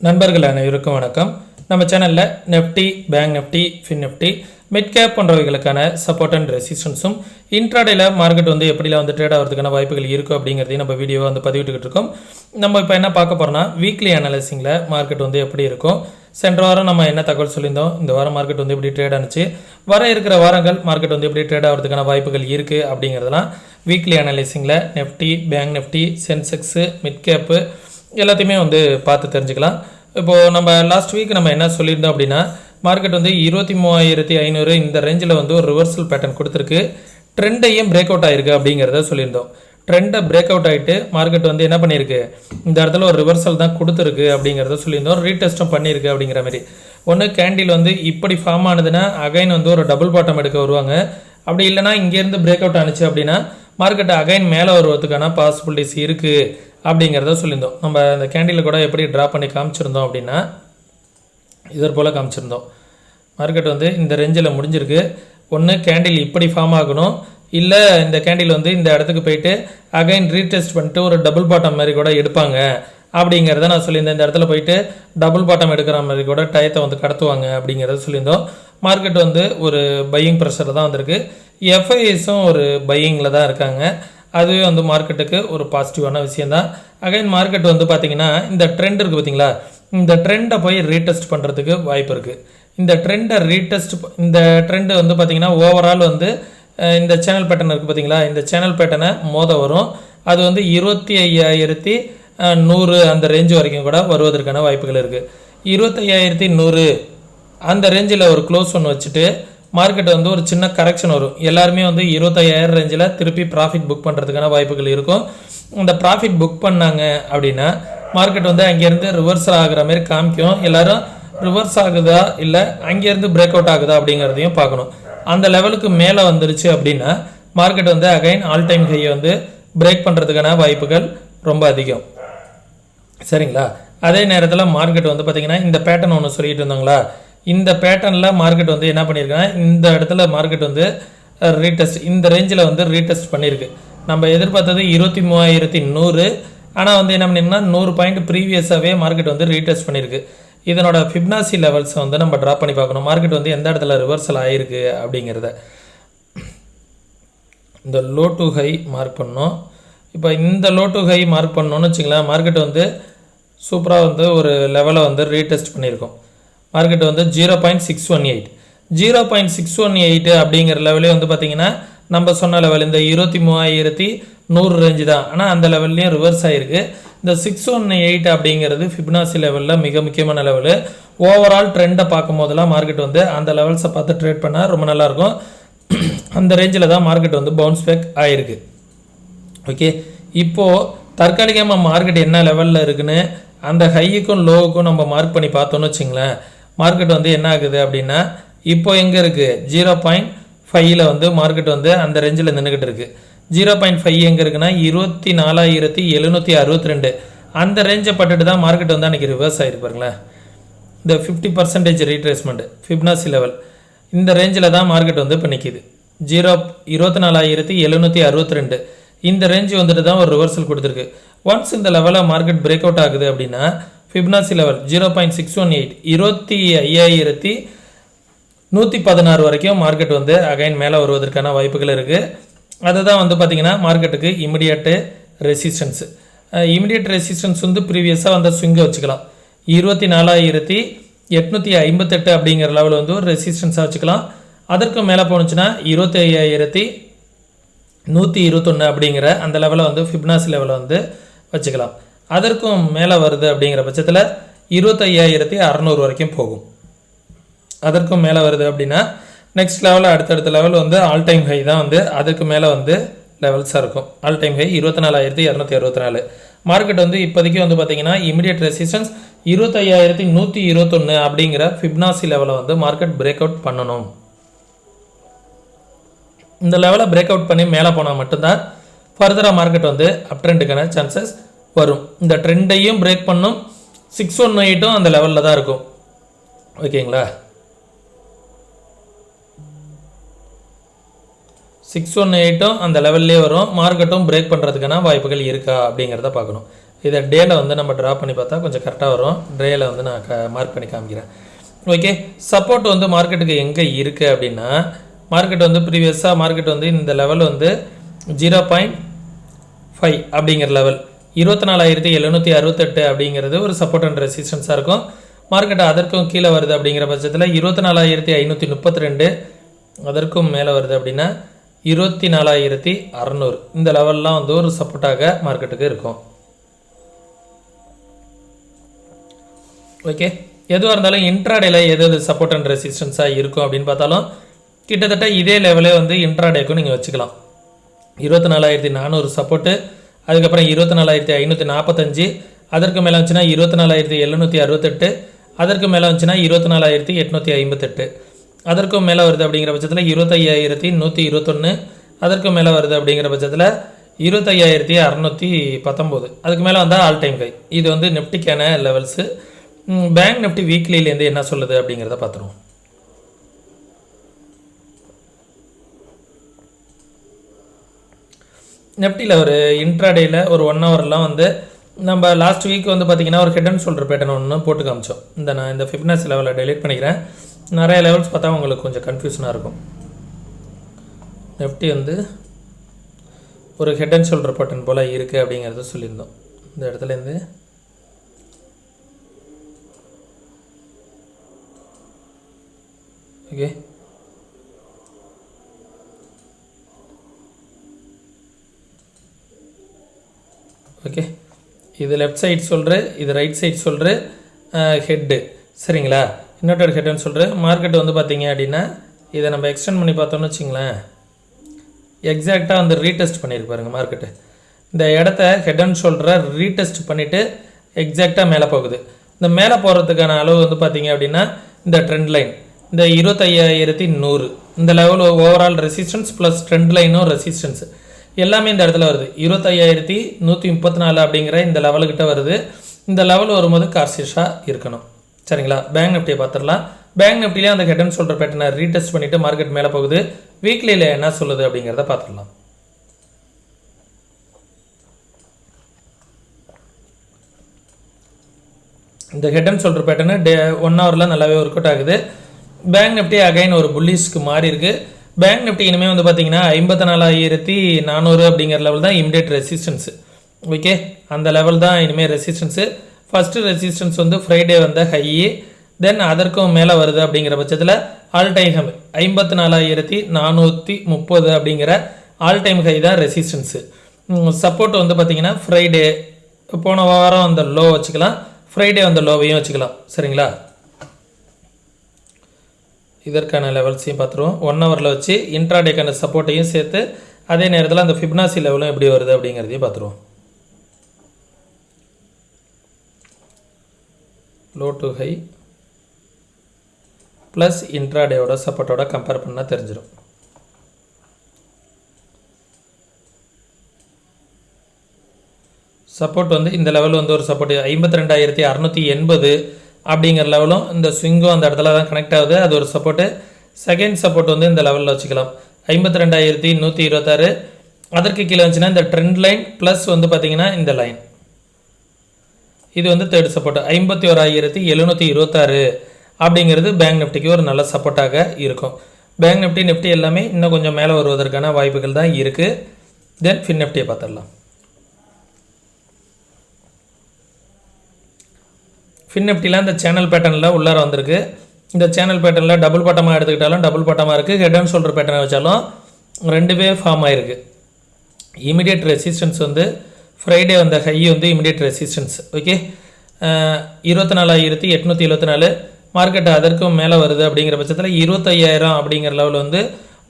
நண்பர்கள் அனைவருக்கும் வணக்கம். நம்ம சேனலில் Nifty, bank Nifty, fin Nifty, mid cap போன்றவைகளுக்கான சப்போர்ட் அண்ட் ரெசிஸ்டன்ஸும் இன்ட்ராடேல மார்க்கெட் எப்படிலாம் ட்ரேட் ஆகிறதுக்கான வாய்ப்புகள் இருக்குது அப்படிங்கிறதையும் நம்ம வீடியோவை பதிவிட்டுக்கிட்டு இருக்கோம். நம்ம இப்போ என்ன பார்க்க போகிறோம்னா வீக்லி அனாலிசிங்கில் மார்க்கெட் எப்படி இருக்கும். சென்ற வாரம் நம்ம என்ன தகவல் சொல்லியிருந்தோம், இந்த வாரம் மார்க்கெட் எப்படி ட்ரேட் ஆனிச்சு, வர இருக்கிற வாரங்கள் மார்க்கெட் எப்படி ட்ரேட் ஆகிறதுக்கான வாய்ப்புகள் இருக்குது அப்படிங்கிறதெல்லாம் வீக்லி அனாலிசிங்கில் Nifty, bank Nifty, Sensex, mid cap எல்லாத்தையுமே பார்த்து தெரிஞ்சுக்கலாம். இப்போது நம்ம லாஸ்ட் வீக் நம்ம என்ன சொல்லியிருந்தோம் அப்படின்னா மார்க்கெட் 23,500 இந்த ரேஞ்சில் ஒரு ரிவர்சல் பேட்டர்ன் கொடுத்துருக்கு, ட்ரெண்டையும் பிரேக் அவுட் ஆகிருக்கு அப்படிங்கிறத சொல்லியிருந்தோம். ட்ரெண்டை பிரேக் அவுட் ஆகிட்டு மார்க்கெட் என்ன பண்ணியிருக்கு, இந்த இடத்துல ஒரு ரிவர்சல் தான் கொடுத்துருக்கு அப்படிங்கிறத சொல்லியிருந்தோம். ரீடெஸ்ட்டும் பண்ணியிருக்கு அப்படிங்கிற மாதிரி. ஒன்று கேண்டில் இப்படி ஃபார்ம் ஆனதுன்னா அகைன் ஒரு டபுள் பாட்டம் எடுக்க வருவாங்க. அப்படி இல்லைனா இங்கேருந்து பிரேக் அவுட் ஆனிச்சு அப்படின்னா மார்க்கெட் அகைன் மேலே வருவதுக்கான பாசிபிலிட்டிஸ் இருக்குது அப்படிங்கிறத சொல்லியிருந்தோம். நம்ம அந்த கேண்டில் கூட எப்படி ட்ரா பண்ணி காமிச்சிருந்தோம் அப்படின்னா இதர் போல் காமிச்சிருந்தோம். மார்க்கெட் இந்த ரேஞ்சில் முடிஞ்சிருக்கு. ஒன்று கேண்டில் இப்படி ஃபார்ம் ஆகணும், இல்லை இந்த கேண்டில் இந்த இடத்துக்கு போயிட்டு அகைன் ரீடெஸ்ட் பண்ணிட்டு ஒரு டபுள் பாட்டம் மாதிரி கூட எடுப்பாங்க அப்படிங்கிறத நான் சொல்லியிருந்தேன். இந்த இடத்துல போயிட்டு டபுள் பாட்டம் எடுக்கிற மாதிரி கூட டயத்தை கடத்துவாங்க அப்படிங்கிறத சொல்லியிருந்தோம். மார்க்கெட் ஒரு பையிங் ப்ரெஷர் தான் வந்திருக்கு. எஃப்ஐஎஸும் ஒரு பையிங்கில் தான் இருக்காங்க. அதுவே மார்க்கெட்டுக்கு ஒரு பாசிட்டிவான விஷயந்தான். அகைன் மார்க்கெட் பார்த்திங்கன்னா இந்த ட்ரெண்ட் இருக்குது பார்த்திங்களா, இந்த ட்ரெண்டை போய் ரீடெஸ்ட் பண்ணுறதுக்கு வாய்ப்பு இருக்குது. இந்த ட்ரெண்டை இந்த ட்ரெண்டு பார்த்திங்கன்னா ஓவரால் இந்த சேனல் பேட்டர்ன் இருக்குது பார்த்திங்களா, இந்த சேனல் பேட்டர்னை மோத வரும். அது 25,100 அந்த ரேஞ்சு வரைக்கும் கூட வருவதற்கான வாய்ப்புகள் இருக்குது. 25,100 அந்த ரேஞ்சில் ஒரு க்ளோஸ் ஒன்று வச்சுட்டு மார்க்கெட் ஒரு சின்ன கரெக்ஷன் வரும். எல்லாருமே 25,000 ரேஞ்சில் திருப்பி ப்ராஃபிட் புக் பண்ணுறதுக்கான வாய்ப்புகள் இருக்கும். இந்த ப்ராஃபிட் புக் பண்ணாங்க அப்படின்னா மார்க்கெட் அங்கேருந்து ரிவர்சல் ஆகிற மாதிரி காமிக்கும். எல்லோரும் ரிவர்ஸ் ஆகுதா இல்லை அங்கேருந்து பிரேக் அவுட் ஆகுதா அப்படிங்கிறதையும் பார்க்கணும். அந்த லெவலுக்கு மேலே வந்துருச்சு அப்படின்னா மார்க்கெட் அகைன் ஆல் டைம் ஹையை பிரேக் பண்ணுறதுக்கான வாய்ப்புகள் ரொம்ப அதிகம். சரிங்களா? அதே நேரத்தில் மார்க்கெட் பார்த்திங்கன்னா இந்த பேட்டர்ன் ஒன்று சொல்லிட்டு இருந்தாங்களா, இந்த பேட்டர்னில் மார்க்கெட் என்ன பண்ணியிருக்காங்க, இந்த இடத்துல மார்க்கெட் ரீடெஸ்ட் இந்த ரேஞ்சில் ரீடெஸ்ட் பண்ணியிருக்கு. நம்ம எதிர்பார்த்தது 23,100, ஆனால் என்ன பண்ணியிருக்கோம்னா 100 பாயிண்ட் ப்ரீவியஸாகவே மார்க்கெட் ரீடெஸ்ட் பண்ணியிருக்கு. இதனோட ஃபிப்னாசி லெவல்ஸை நம்ம ட்ரா பண்ணி பார்க்கணும். மார்க்கெட் எந்த இடத்துல ரிவர்சல் ஆகிருக்கு அப்படிங்கிறத இந்த லோ டு ஹை மார்க் பண்ணோம். இப்போ இந்த லோ டு ஹை மார்க் பண்ணோன்னு வச்சுங்களேன், மார்க்கெட் சூப்பராக ஒரு லெவலை ரீடெஸ்ட் பண்ணியிருக்கோம். மார்க்கெட் 0.618 0.618 அப்படிங்கிற லெவலே பார்த்திங்கன்னா நம்ம சொன்ன லெவல் இந்த 23,100 ரேஞ்சு தான். ஆனால் அந்த லெவல்லையும் ரிவர்ஸ் ஆகிருக்கு. இந்த 618 அப்படிங்கிறது ஃபிப்னாசி லெவலில் மிக முக்கியமான லெவலு. ஓவரால் ட்ரெண்டை பார்க்கும் போதெல்லாம் மார்க்கெட் அந்த லெவல்ஸை பார்த்து ட்ரேட் பண்ணால் ரொம்ப நல்லாயிருக்கும். அந்த ரேஞ்சில் தான் மார்க்கெட் பவுன்ஸ் பேக் ஆகிருக்கு. ஓகே, இப்போது தற்காலிகமாக மார்க்கெட் என்ன லெவலில் இருக்குன்னு அந்த ஹையுக்கும் லோவுக்கும் நம்ம மார்க் பண்ணி பார்த்தோன்னு வச்சுங்களேன், மார்க்கெட் என்ன ஆகுது அப்படின்னா இப்போ எங்கே இருக்குது 0.5 மார்க்கெட் அந்த ரேஞ்சில் நின்றுக்கிட்டு இருக்குது. 0.5 எங்கே இருக்குன்னா 24,762 அந்த ரேஞ்சை பட்டுட்டு தான் மார்க்கெட் அன்றைக்கி ரிவர்ஸ் ஆகிருப்பாருங்களேன். இந்த 50% ரீட்ரேஸ்மெண்ட் ஃபிப்னாசி லெவல் இந்த ரேஞ்சில் தான் மார்க்கெட் இப்போ நிற்கிது. 24,762 இந்த ரேஞ்சு தான் ஒரு ரிவர்சல் கொடுத்துருக்கு. ஒன்ஸ் இந்த லெவலில் மார்க்கெட் பிரேக் அவுட் ஆகுது அப்படின்னா ஃபிப்னாசி லெவல் 0.618 25,116 வரைக்கும் மார்க்கெட் அகைன் மேலே வருவதற்கான வாய்ப்புகள் இருக்குது. அதுதான் பார்த்திங்கன்னா மார்க்கெட்டுக்கு இமிடியேட் ரெசிஸ்டன்ஸ். இமிடியேட் ரெசிஸ்டன்ஸ் ப்ரீவியஸாக ஸ்விங்கை வச்சுக்கலாம். 24,858 அப்படிங்கிற லெவல் ஒரு ரெசிஸ்டன்ஸாக வச்சுக்கலாம். அதற்கு மேலே போணுச்சுன்னா 25,121 அப்படிங்கிற அந்த லெவலை ஃபிப்னாசி லெவலை வச்சுக்கலாம். அதற்கும் மேலே வருது அப்படிங்கிற பட்சத்தில் 25,600 வரைக்கும் போகும். அதற்கும் மேலே வருது அப்படின்னா நெக்ஸ்ட் லெவலில் அடுத்தடுத்த லெவல் ஆல் டைம் ஹை தான் அதுக்கு மேலே லெவல்ஸாக இருக்கும். All time high 24,264. மார்க்கெட் இப்போதைக்கு பார்த்திங்கன்னா இமிடியேட் ரெசிஸ்டன்ஸ் 25,121 அப்படிங்கிற ஃபிப்னாசி லெவலை மார்க்கெட் பிரேக் அவுட் பண்ணணும். இந்த லெவலை பிரேக் அவுட் பண்ணி மேலே போனால் மட்டும்தான் ஃபர்தராக மார்க்கெட் அப் ட்ரெண்டுக்கான சான்சஸ் வரும். இந்த ட்ரெண்டையும் பிரேக் பண்ணும், 618 அந்த லெவலில் தான் இருக்கும். ஓகேங்களா? 618 அந்த லெவல்லே வரும். மார்க்கெட்டும் பிரேக் பண்ணுறதுக்கான வாய்ப்புகள் இருக்கா அப்படிங்கிறத பார்க்கணும். இதை டேல வந்து நம்ம ட்ரா பண்ணி பார்த்தா கொஞ்சம் கரெக்டாக வரும். டேல வந்து நான் மார்க் பண்ணி காமிக்கிறேன். ஓகே, சப்போர்ட் வந்து மார்க்கெட்டுக்கு எங்கே இருக்குது அப்படின்னா, மார்க்கெட் வந்து ப்ரீவியஸாக மார்க்கெட் வந்து இந்த லெவல் வந்து 0.5 அப்படிங்கிற லெவல் 24,768 அப்படிங்கிறது ஒரு சப்போர்ட் அண்ட் ரெசிஸ்டன்ஸாக இருக்கும். மார்க்கெட் அதற்கும் கீழே வருது அப்படிங்கிற பட்சத்தில் 24,532, அதற்கும் மேலே வருது அப்படின்னா 24,600 இந்த லெவல்லாம் வந்து ஒரு சப்போர்ட்டாக மார்க்கெட்டுக்கு இருக்கும். ஓகே, எதுவாக இருந்தாலும் இன்ட்ராடேல எது சப்போர்ட் அண்ட் ரெசிஸ்டன்ஸாக இருக்கும் அப்படின்னு பார்த்தாலும் கிட்டத்தட்ட இதே லெவலே வந்து இன்ட்ராடேக்கும் நீங்கள் வச்சுக்கலாம். 24,400 சப்போர்ட்டு, அதுக்கப்புறம் 24,545, அதற்கு மேலே வந்துச்சுன்னா 24,768, அதற்கு மேலே வந்துச்சுன்னா 24,858, அதற்கும் மேலே வருது அப்படிங்கிற பட்சத்தில் 25,121, அதற்கும் மேலே வருது அப்படிங்கிற பட்சத்தில் 25,619, அதுக்கு மேலே வந்தால் ஆல் டைம் ஹை. இது வந்து நிஃப்டிக்கான லெவல்ஸு. பேங்க் நிஃப்டி வீக்லிலேருந்து என்ன சொல்லுது அப்படிங்கிறத பார்த்துருவோம். நிஃப்டியில் ஒரு இன்ட்ராடேயில் ஒரு 1 ஹவர்லாம் வந்து நம்ம லாஸ்ட் வீக் வந்து பார்த்திங்கன்னா ஒரு ஹெட் அண்ட் ஷோல்டர் பேட்டர்ன் ஒன்று போட்டு காமிச்சோம். நான் இந்த ஃபிட்னஸ் லெவலில் டெலிட் பண்ணிக்கிறேன். நிறைய லெவல்ஸ் பார்த்தா உங்களுக்கு கொஞ்சம் கன்ஃபியூஷனாக இருக்கும். நிஃப்டி வந்து ஒரு ஹெட் அண்ட் ஷோல்டர் பேட்டர்ன் போல் இருக்குது அப்படிங்கிறத சொல்லியிருந்தோம். இந்த இடத்துலேருந்து ஓகே, ஓகே, இது லெஃப்ட் சைட் சொல்கிற, இது ரைட் சைட் சொல்கிற ஹெட்டு, சரிங்களா? இன்னொரு ஹெட்டுன்னு சொல்கிற மார்க்கெட் வந்து பார்த்தீங்க அப்படின்னா இதை நம்ம எக்ஸ்டெண்ட் பண்ணி பார்த்தோம்னு வச்சிங்களேன், எக்ஸாக்டாக வந்து ரீடெஸ்ட் பண்ணியிருப்பாருங்க மார்க்கெட்டு. இந்த இடத்த ஹெட் அண்ட் ஷோல்டரை ரீடெஸ்ட் பண்ணிவிட்டு எக்ஸாக்டாக மேலே போகுது. இந்த மேலே போகிறதுக்கான அளவு வந்து பார்த்தீங்க அப்படின்னா இந்த ட்ரெண்ட் லைன் இந்த 25,100 இந்த level overall resistance plus trend லைனும் ரெசிஸ்டன்ஸ் எல்லாமே இந்த இடத்துல வருது. 25,134 அப்படிங்கிற இந்த லெவலுக்கிட்ட வருது. இந்த லெவல் வரும்போது கார்சியஸாக இருக்கணும், சரிங்களா? பேங்க் நிஃப்டியை பார்த்துடலாம். பேங்க் நிஃப்டிலே அந்த ஹெட் அண்ட் ஷோல்டர் பேட்டர்னை ரீடெஸ்ட் பண்ணிவிட்டு மார்க்கெட் மேலே போகுது. வீக்லியில் என்ன சொல்லுது அப்படிங்கிறத பார்த்துடலாம். இந்த ஹெட் அண்ட் ஷோல்டர் பேட்டர்னு 1 ஹவரில் நல்லாவே ஒர்க் அவுட் ஆகுது. பேங்க் நிஃப்டி அகைன் ஒரு புல்லிஷ்க்கு மாறி இருக்கு. பேங்க் நிஃப்டி இனிமேல் வந்து பார்த்தீங்கன்னா 54,400 அப்படிங்கிற லெவல் தான் இமிடியேட் ரெசிஸ்டன்ஸு. ஓகே, அந்த லெவல் தான் இனிமேல் ரெசிஸ்டன்ஸு. ஃபஸ்ட்டு ரெசிஸ்டன்ஸ் வந்து ஃப்ரைடே வந்த ஹை, தென் அதற்கும் மேலே வருது அப்படிங்கிற பட்சத்தில் ஆல் டைம் ஹை 54,430 அப்படிங்கிற ஆல் டைம் ஹை தான் ரெசிஸ்டன்ஸு. சப்போர்ட் வந்து பார்த்தீங்கன்னா ஃப்ரைடே போன வாரம் அந்த லோ வச்சுக்கலாம், ஃப்ரைடே அந்த லோவையும் வச்சுக்கலாம், சரிங்களா? இதற்கான லெவல்ஸையும் பார்த்துருவோம். 1 ஹவரில் வச்சு இன்ட்ராடேக்கான சப்போர்ட்டையும் சேர்த்து அதே நேரத்தில் அந்த ஃபிப்னாசி லெவலும் எப்படி வருது அப்படிங்கிறதையும் பார்த்துருவோம். லோ டு ஹை ப்ளஸ் இன்ட்ராடேவோட சப்போர்ட்டோட கம்பேர் பண்ணால் தெரிஞ்சிடும். சப்போர்ட் வந்து இந்த லெவல் வந்து ஒரு சப்போர்ட் 52,680 அப்படிங்கிற லெவலும் இந்த ஸ்விங்கும் அந்த இடத்துல தான் கனெக்ட் ஆகுது, அது ஒரு சப்போர்ட்டு. செகண்ட் சப்போர்ட் வந்து இந்த லெவலில் வச்சுக்கலாம் 52,126. அதற்கு கீழே வந்துச்சுன்னா இந்த ட்ரெண்ட் லைன் ப்ளஸ் வந்து பார்த்தீங்கன்னா இந்த லைன், இது வந்து தேர்ட் சப்போர்ட் 51,726 அப்படிங்கிறது பேங்க் நிஃப்டிக்கு ஒரு நல்ல சப்போர்ட்டாக இருக்கும். பேங்க் நிஃப்டி எல்லாமே இன்னும் கொஞ்சம் மேலே வருவதற்கான வாய்ப்புகள் தான் இருக்குது. தென் ஃபின் நிஃப்டியை பார்த்துடலாம். ஃபின் நிஃப்டியில் இந்த சேனல் பேட்டர்னில் உள்ளார வந்திருக்கு. இந்த சேனல் பேட்டர்னில் டபுள் பட்டமாக எடுத்துக்கிட்டாலும் டபுள் பட்டமாக இருக்குது, ஹெட் அண்ட் ஷோல்டர் பேட்டர்னை வச்சாலும் ரெண்டுவே ஃபார்ம் ஆகிருக்கு. இமிடியேட் ரெசிஸ்டன்ஸ் வந்து ஃப்ரைடே வந்த ஹை வந்து இமிடியேட் ரெசிஸ்டன்ஸ். ஓகே, 24,874 மார்க்கெட் அதற்கும் மேலே வருது அப்படிங்கிற பட்சத்தில் 25,000 அப்படிங்கிற லெவல் வந்து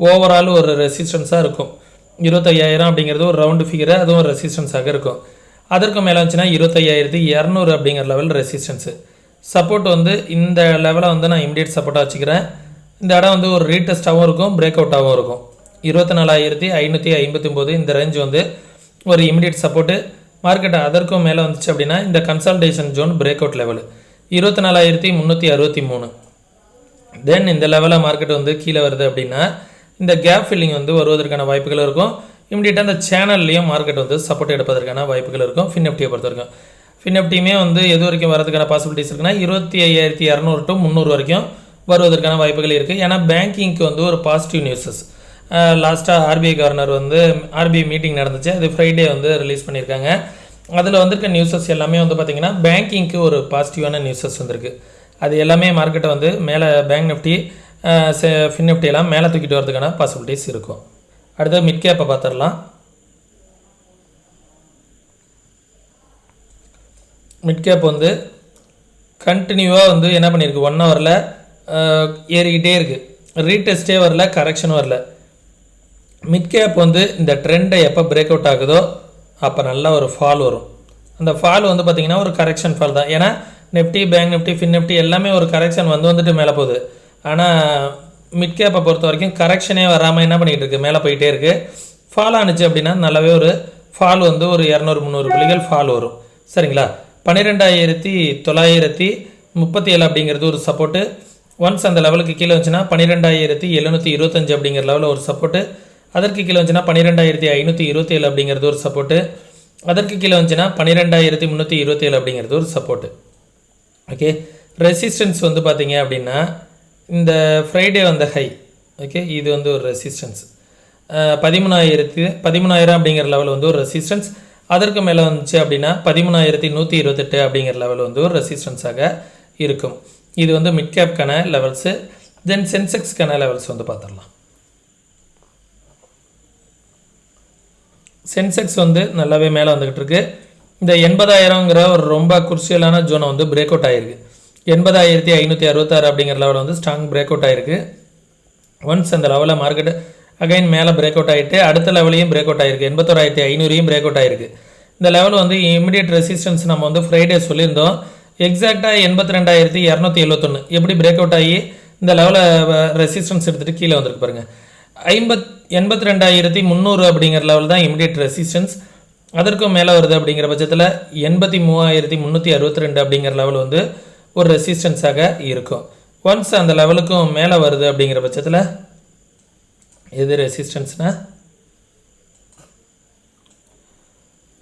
ஓவரால் ஒரு ரெசிஸ்டன்ஸாக இருக்கும். 25,000 அப்படிங்கிறது ஒரு ரவுண்டு ஃபிகரை, அதுவும் ஒரு ரெசிஸ்டன்ஸாக இருக்கும். அதற்கும் மேலே வந்துச்சுன்னா 25,200 அப்படிங்கிற லெவல் ரெசிஸ்டன்ஸு. சப்போர்ட் வந்து இந்த லெவலை வந்து நான் இமிடியேட் சப்போர்ட்டாக வச்சுக்கிறேன். இந்த இடம் வந்து ஒரு ரீடெஸ்ட்டாகவும் இருக்கும், பிரேக் அவுட்டாகவும் இருக்கும். 24,559 இந்த ரேஞ்ச் வந்து ஒரு இமிடியேட் சப்போர்ட்டு. மார்க்கெட் அதற்கும் மேலே வந்துச்சு அப்படின்னா இந்த consolidation zone break out level 24,363. Then இந்த லெவலில் மார்க்கெட் வந்து கீழே வருது அப்படின்னா இந்த கேப் ஃபில்லிங் வந்து வருவதற்கான வாய்ப்புகள் இருக்கும். இமிடியேட்டாக அந்த சேனல்லையும் மார்க்கெட் வந்து சப்போர்ட் எடுப்பதற்கான வாய்ப்புகள் இருக்கும். ஃபின்எஃப்டியை பொறுத்த வரைக்கும் ஃபின்எஃப்டியுமே வந்து எது வரைக்கும் வரதுக்கான பாசிபிலிட்டிஸ் இருக்குன்னா 25,200 to 300 வரைக்கும் வருவதற்கான வாய்ப்புகள் இருக்குது. ஏன்னா பேங்கிங்க்கு வந்து ஒரு பாசிட்டிவ் நியூஸஸ் லாஸ்ட்டாக ஆர்பிஐ கவர்னர் வந்து ஆர்பிஐ மீட்டிங் நடந்துச்சு, அது ஃப்ரைடே வந்து ரிலீஸ் பண்ணியிருக்காங்க. அதில் வந்திருக்க நியூஸஸ் எல்லாமே வந்து பார்த்திங்கன்னா பேங்கிங்க்கு ஒரு பாசிட்டிவான நியூஸஸ் வந்திருக்கு. அது எல்லாமே மார்க்கெட்டை வந்து மேலே பேங்க் நிஃப்டி ஃபின்எஃப்டி எல்லாம் மேலே தூக்கிட்டு வரதுக்கான பாசிபிலிட்டிஸ் இருக்கும். அடுத்து மிட் கேப்பை பார்த்துடலாம். மிட் கேப் வந்து கண்டினியூவாக வந்து என்ன பண்ணியிருக்கு, 1 ஹவரில் ஏறிக்கிட்டே இருக்குது. ரீடெஸ்ட்டே வரல, கரெக்ஷனும் வரல. மிட் கேப் வந்து இந்த ட்ரெண்டை எப்போ பிரேக் அவுட் ஆகுதோ அப்போ நல்லா ஒரு ஃபால் வரும். அந்த ஃபால் வந்து பார்த்திங்கன்னா ஒரு கரெக்ஷன் ஃபால் தான். ஏன்னா நிஃப்டி பேங்க் நிஃப்டி ஃபின்னிஃப்டி எல்லாமே ஒரு கரெக்ஷன் வந்துட்டு மேலே போகுது. ஆனால் மிட் கேப்பை பொறுத்த வரைக்கும் கரெக்ஷனே வராமல் என்ன பண்ணிகிட்டு இருக்குது, மேலே போயிட்டே இருக்குது. ஃபால் ஆனிச்சு அப்படின்னா நல்லாவே ஒரு ஃபால் வந்து ஒரு 200-300 புள்ளிகள் ஃபால் வரும். சரிங்களா? 12,937 அப்படிங்கிறது ஒரு சப்போர்ட்டு. ஒன்ஸ் அந்த லெவலுக்கு கீழே வந்துச்சுன்னா 12,725 அப்படிங்கிற லெவலில் ஒரு சப்போர்ட்டு. அதற்கு கீழே வந்துச்சுன்னா 12,527 அப்படிங்கிறது ஒரு சப்போர்ட்டு. அதற்கு கீழே வந்துச்சுன்னா 12,327 அப்படிங்கிறது ஒரு சப்போர்ட்டு. ஓகே, ரெசிஸ்டன்ஸ் வந்து பார்த்தீங்க அப்படின்னா இந்த ஃப்ரைடே வந்த ஹை, ஓகே, இது வந்து ஒரு ரெசிஸ்டன்ஸ் 13,000 அப்படிங்கிற லெவல் வந்து ஒரு ரெசிஸ்டன்ஸ். அதற்கு மேலே வந்துச்சு அப்படின்னா 13,128 அப்படிங்கிற லெவல் வந்து ஒரு ரெசிஸ்டன்ஸாக இருக்கும். இது வந்து மிட் கேப்கான லெவல்ஸு. தென் சென்செக்ஸ்க்கான லெவல்ஸ் வந்து பார்த்துடலாம். சென்செக்ஸ் வந்து நல்லாவே மேலே வந்துக்கிட்டு இருக்கு. இந்த 80,000ங்கிற ஒரு ரொம்ப குருசியலான ஜோனை வந்து பிரேக் அவுட் ஆகிருக்கு. 80,566 அப்படிங்கிற லெவலில் வந்து ஸ்ட்ராங் பிரேக் அவுட் ஆகிருக்கு. ஒன்ஸ் அந்த லெவலில் மார்க்கெட்டு அகைன் மேலே பிரேக் அவுட் ஆகிட்டு அடுத்த லெவலையும் பிரேக் அவுட் ஆகிருக்கு. 81,500 பிரேக் அவுட் ஆகிருக்கு. இந்த லெவல் வந்து இமிடியட் ரெசிஸ்டன்ஸ் நம்ம வந்து ஃப்ரைடே சொல்லியிருந்தோம். எக்ஸாக்டாக 82,271 எப்படி பிரேக் அவுட் ஆகி இந்த லெவலில் ரெசிஸ்டன்ஸ் எடுத்துகிட்டு கீழே வந்துருக்கு பாருங்கள். 82,300 அப்படிங்கிற லெவல் தான் இமிடியட் ரெசிஸ்டன்ஸ். அதற்கும் மேலே வருது அப்படிங்கிற பட்சத்தில் 83,362 அப்படிங்கிற லெவல் வந்து ஒரு ரெசிஸ்டன்ஸாக இருக்கும். ஒன்ஸ் அந்த லெவலுக்கும் மேலே வருது அப்படிங்கிற பட்சத்தில் எது ரெசிஸ்டன்ஸ்னால்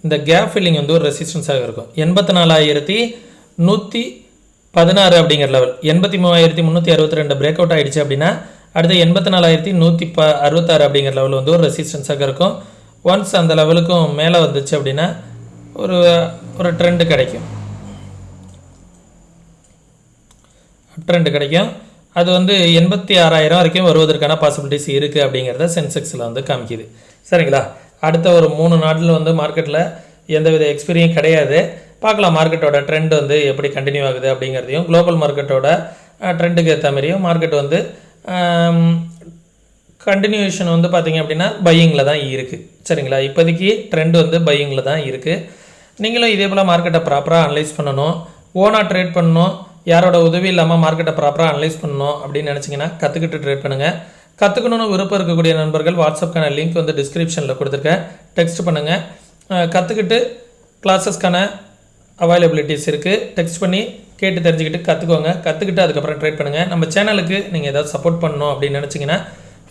இந்த கேப் ஃபில்லிங் வந்து ஒரு ரெசிஸ்டன்ஸாக இருக்கும். 84,116 அப்படிங்கிற லெவல் 83,362 பிரேக் அவுட் ஆகிடுச்சு அப்படின்னா அடுத்து 84,166 அப்படிங்கிற லெவல் வந்து ஒரு ரெசிஸ்டன்ஸாக இருக்கும். ஒன்ஸ் அந்த லெவலுக்கும் மேலே வந்துச்சு அப்படின்னா ஒரு ட்ரெண்டு கிடைக்கும். அது வந்து 86,000 வரைக்கும் வருவதற்கான பாசிபிலிட்டிஸ் இருக்குது அப்படிங்கிறத சென்செக்ஸில் வந்து காமிக்குது. சரிங்களா? அடுத்த ஒரு 3 நாட்டில் வந்து மார்க்கெட்டில் எந்தவித எக்ஸ்பீரியன்ஸ் கிடையாது. பார்க்கலாம் மார்க்கெட்டோட ட்ரெண்ட் வந்து எப்படி கண்டினியூ ஆகுது அப்படிங்கிறதையும், குளோபல் மார்க்கெட்டோட ட்ரெண்டுக்கு ஏற்ற மாதிரியும் மார்க்கெட் வந்து கண்டினியூஷன் வந்து பார்த்திங்க அப்படின்னா பையிங்கில் தான் இருக்குது. சரிங்களா? இப்போதைக்கு ட்ரெண்ட் வந்து பையிங்கில் தான் இருக்குது. நீங்களும் இதே போல் மார்க்கெட்டை ப்ராப்பராக அனலைஸ் பண்ணணும், ஓனாக ட்ரேட் பண்ணணும், யாரோட உதவி இல்லாமல் மார்க்கெட்டை ப்ராப்பராக அனலைஸ் பண்ணணும் அப்படின்னு நினச்சிங்கன்னா கற்றுக்கிட்டு ட்ரேட் பண்ணுங்கள். கற்றுக்கணுன்னு விருப்பம் இருக்கக்கூடிய நண்பர்கள் வாட்ஸ்அப்க்கான லிங்க் வந்து டிஸ்கிரிப்ஷனில் கொடுத்துருக்கேன், டெக்ஸ்ட் பண்ணுங்கள். கற்றுக்கிட்டு கிளாஸஸ்க்கான அவைலபிலிட்டிஸ் இருக்குது, டெக்ஸ்ட் பண்ணி கேட்டு தெரிஞ்சுக்கிட்டு கற்றுக்கோங்க. கற்றுக்கிட்டு அதுக்கப்புறம் ட்ரேட் பண்ணுங்கள். நம்ம சேனலுக்கு நீங்கள் ஏதாவது சப்போர்ட் பண்ணணும் அப்படின்னு நினச்சிங்கன்னா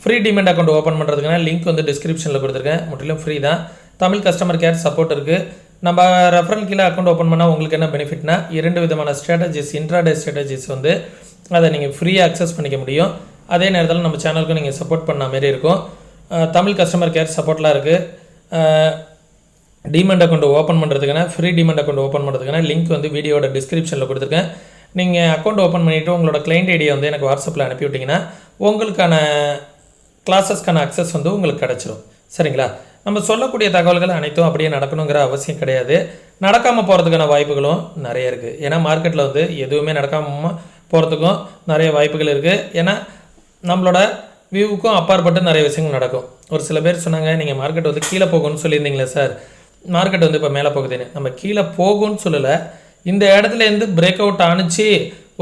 ஃப்ரீ டிமெண்ட் அக்கௌண்ட் ஓப்பன் பண்ணுறதுக்கான லிங்க் வந்து டிஸ்கிரிப்ஷனில் கொடுத்துருக்கேன். முற்றிலும் ஃப்ரீ தான். தமிழ் கஸ்டமர் கேர் சப்போர்ட் இருக்குது. நம்ம ரெஃபரல் கீழே அக்கௌண்ட் ஓப்பன் பண்ணால் உங்களுக்கு என்ன பெனிஃபிட்னா 2 விதமான ஸ்ட்ராட்டஜிஸ், இன்ட்ராடே ஸ்ட்ராட்டஜிஸ் வந்து அதை நீங்கள் ஃப்ரீயாக அக்சஸ் பண்ணிக்க முடியும். அதே நேரத்தில் நம்ம சேனலுக்கு நீங்கள் சப்போர்ட் பண்ண மாரி இருக்கும். தமிழ் கஸ்டமர் கேர் சப்போர்ட்லாம் இருக்குது. டிமெண்ட் அக்கௌண்ட் ஓப்பன் பண்ணுறதுக்கான ஃப்ரீ டிமெண்ட் அக்கௌண்ட் ஓப்பன் பண்ணுறதுக்கான லிங்க் வந்து வீடியோட டிஸ்கிரிப்ஷனில் கொடுத்துருக்கேன். நீங்கள் அக்கௌண்ட் ஓப்பன் பண்ணிவிட்டு உங்களோட கிளைண்ட் ஐடியை வந்து எனக்கு வாட்ஸ்அப்பில் அனுப்பி விட்டிங்கன்னா உங்களுக்கான கிளாஸஸ்க்கான அக்சஸ் வந்து உங்களுக்கு கிடச்சிரும். சரிங்களா? நம்ம சொல்லக்கூடிய தகவல்கள் அனைத்தும் அப்படியே நடக்கணுங்கிற அவசியம் கிடையாது. நடக்காமல் போகிறதுக்கான வாய்ப்புகளும் நிறைய இருக்குது. ஏன்னா மார்க்கெட்டில் வந்து எதுவுமே நடக்காமல் போகிறதுக்கும் நிறைய வாய்ப்புகள் இருக்குது. ஏன்னா நம்மளோட வியூவுக்கும் அப்பாற்பட்டு நிறைய விஷயங்கள் நடக்கும். ஒரு சில பேர் சொன்னாங்க, நீங்கள் மார்க்கெட் வந்து கீழே போகும்னு சொல்லியிருந்தீங்களே சார், மார்க்கெட் வந்து இப்போ மேலே போகுதுன்னு. நம்ம கீழே போகும்னு சொல்லலை, இந்த இடத்துலேருந்து பிரேக் அவுட் ஆணிச்சு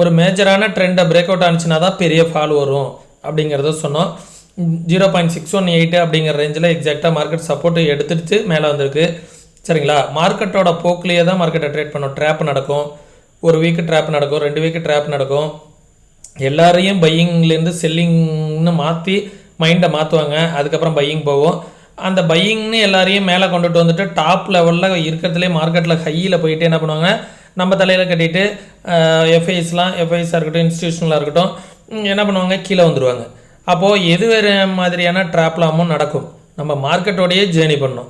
ஒரு மேஜரான ட்ரெண்டை பிரேக் அவுட் ஆனிச்சுன்னா தான் பெரிய ஃபால் வரும் அப்படிங்கிறத சொன்னோம். 0.618 அப்படிங்கிற ரேஞ்சில் எக்ஸாக்டாக மார்க்கெட் சப்போர்ட்டு எடுத்துட்டு மேலே வந்திருக்கு. சரிங்களா? மார்க்கெட்டோட போக்கிலேயே தான் மார்க்கெட்டை ட்ரேட் பண்ணோம். ட்ராப் நடக்கும், ஒரு வீக்கு ட்ராப் நடக்கும், 2 வீக்கு ட்ராப் நடக்கும். எல்லாரையும் பையிங்லேருந்து செல்லிங்னு மாற்றி மைண்டை மாற்றுவாங்க. அதுக்கப்புறம் பையிங் போகும். அந்த பையிங்னு எல்லாரையும் மேலே கொண்டுட்டு வந்துட்டு டாப் லெவலில் இருக்கிறதுலே மார்க்கெட்டில் ஹையில் போயிட்டு என்ன பண்ணுவாங்க, நம்ம தலையில் கட்டிட்டு எஃப்ஐஸாக இருக்கட்டும், இன்ஸ்டியூஷனலாக இருக்கட்டும், என்ன பண்ணுவாங்க, கீழே வந்துடுவாங்க. அப்போது எது வேறு மாதிரியான ட்ராப்லாமும் நடக்கும். நம்ம மார்க்கெட்டோடையே ஜேர்னி பண்ணணும்.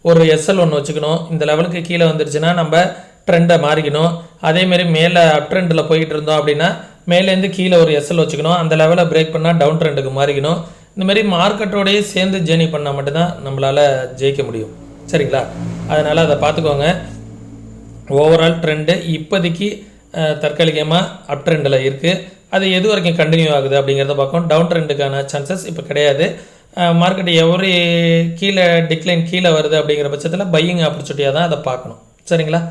ஒரு எஸ்எல் ஒன்று வச்சுக்கணும். இந்த லெவலுக்கு கீழே வந்துருச்சுன்னா நம்ம ட்ரெண்டை மாறிக்கணும். அதேமாரி மேலே அப் ட்ரெண்டில் போயிட்டு இருந்தோம் அப்படின்னா மேலேருந்து கீழே ஒரு எஸ்எல் வச்சுக்கணும். அந்த லெவலை பிரேக் பண்ணால் டவுன் ட்ரெண்டுக்கு மாறிக்கணும். இந்தமாரி மார்க்கெட்டோடையே சேர்ந்து ஜேர்னி பண்ணால் மட்டும்தான் நம்மளால் ஜெயிக்க முடியும். சரிங்களா? அதனால் அதை பார்த்துக்கோங்க. ஓவரால் ட்ரெண்டு இப்போதைக்கு தற்காலிகமாக அப் ட்ரெண்டில் இருக்குது. அது எது வரைக்கும் கண்டினியூ ஆகுது அப்படிங்கிறத பார்க்கணும். டவுன் ட்ரெண்டுக்கான சான்சஸ் இப்போ கிடையாது. மார்க்கெட் எவ்வளோ கீழே டிக்ளைன் கீழே வருது அப்படிங்கிற பட்சத்தில் பையிங் ஆப்பர்ச்சுனிட்டியாக தான் அதை பார்க்கணும். சரிங்களா?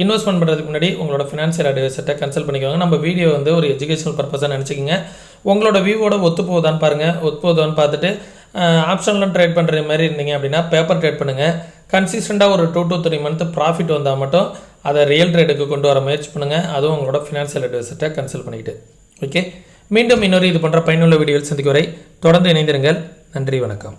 இன்வெஸ்ட்மெண்ட் பண்ணுறதுக்கு முன்னாடி உங்களோட ஃபினான்ஷியல் அட்வைசர்கிட்ட கன்சல்ட் பண்ணிக்கோங்க. நம்ம வீடியோ வந்து ஒரு எஜுகேஷனல் பர்பஸாக நினச்சிக்கிங்க. உங்களோட வியூவோட ஒத்து போகுதான்னு பாருங்கள். ஒத்து போகுதான்னு பார்த்துட்டு ஆப்ஷன்லாம் ட்ரேட் பண்ணுற மாதிரி இருந்தீங்க அப்படின்னா பேப்பர் ட்ரேட் பண்ணுங்கள். கன்சிஸ்டண்ட்டாக ஒரு 2 to 3 மந்த் ப்ராஃபிட் வந்தால் மட்டும் அதை ரியல் ட்ரேடுக்கு கொண்டு வர முயற்சி பண்ணுங்கள். அதுவும் உங்களோட ஃபினான்ஷியல் அட்வைசர்கிட்ட கன்சல்ட் பண்ணிக்கிட்டு. ஓகே, மீண்டும் இன்னொரு இது பண்ணுற பயனுள்ள வீடியோவில் சந்திக்கும் வரை தொடர்ந்து இணைந்திருங்கள். நன்றி, வணக்கம்.